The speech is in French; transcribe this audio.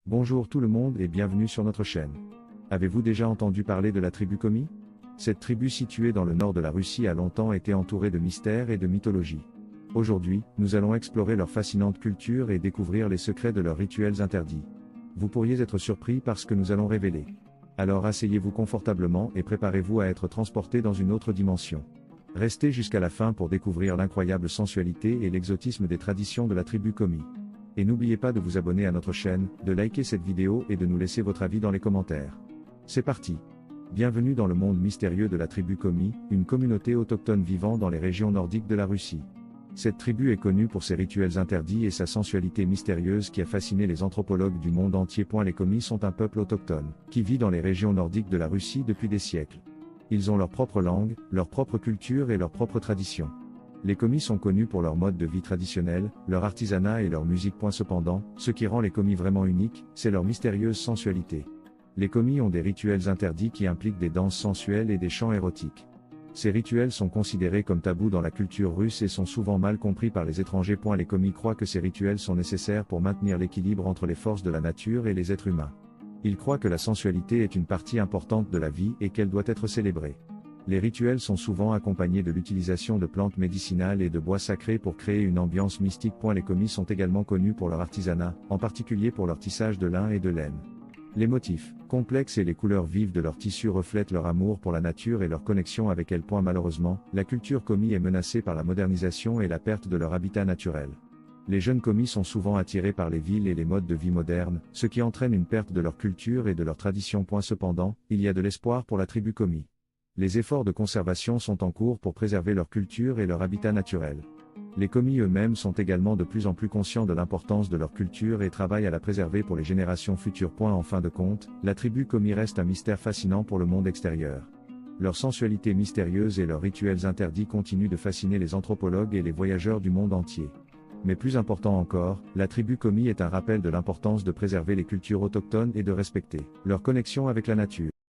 Bonjour tout le monde et bienvenue sur notre chaîne. Avez-vous déjà entendu parler de la tribu Komi? Cette tribu située dans le nord de la Russie a longtemps été entourée de mystères et de mythologie. Aujourd'hui, nous allons explorer leur fascinante culture et découvrir les secrets de leurs rituels interdits. Vous pourriez être surpris par ce que nous allons révéler. Alors asseyez-vous confortablement et préparez-vous à être transporté dans une autre dimension. Restez jusqu'à la fin pour découvrir l'incroyable sensualité et l'exotisme des traditions de la tribu Komi. Et n'oubliez pas de vous abonner à notre chaîne, de liker cette vidéo et de nous laisser votre avis dans les commentaires. C'est parti! Bienvenue dans le monde mystérieux de la tribu Komi, une communauté autochtone vivant dans les régions nordiques de la Russie. Cette tribu est connue pour ses rituels interdits et sa sensualité mystérieuse qui a fasciné les anthropologues du monde entier. Les Komi sont un peuple autochtone, qui vit dans les régions nordiques de la Russie depuis des siècles. Ils ont leur propre langue, leur propre culture et leurs propres traditions. Les Komi sont connus pour leur mode de vie traditionnel, leur artisanat et leur musique. Cependant, ce qui rend les Komi vraiment uniques, c'est leur mystérieuse sensualité. Les Komi ont des rituels interdits qui impliquent des danses sensuelles et des chants érotiques. Ces rituels sont considérés comme tabous dans la culture russe et sont souvent mal compris par les étrangers. Les Komi croient que ces rituels sont nécessaires pour maintenir l'équilibre entre les forces de la nature et les êtres humains. Ils croient que la sensualité est une partie importante de la vie et qu'elle doit être célébrée. Les rituels sont souvent accompagnés de l'utilisation de plantes médicinales et de bois sacrés pour créer une ambiance mystique. Les Komi sont également connus pour leur artisanat, en particulier pour leur tissage de lin et de laine. Les motifs complexes et les couleurs vives de leurs tissus reflètent leur amour pour la nature et leur connexion avec elle. Malheureusement, la culture Komi est menacée par la modernisation et la perte de leur habitat naturel. Les jeunes Komi sont souvent attirés par les villes et les modes de vie modernes, ce qui entraîne une perte de leur culture et de leur tradition. Cependant, il y a de l'espoir pour la tribu Komi. Les efforts de conservation sont en cours pour préserver leur culture et leur habitat naturel. Les Komi eux-mêmes sont également de plus en plus conscients de l'importance de leur culture et travaillent à la préserver pour les générations futures. En fin de compte, la tribu Komi reste un mystère fascinant pour le monde extérieur. Leur sensualité mystérieuse et leurs rituels interdits continuent de fasciner les anthropologues et les voyageurs du monde entier. Mais plus important encore, la tribu Komi est un rappel de l'importance de préserver les cultures autochtones et de respecter leur connexion avec la nature.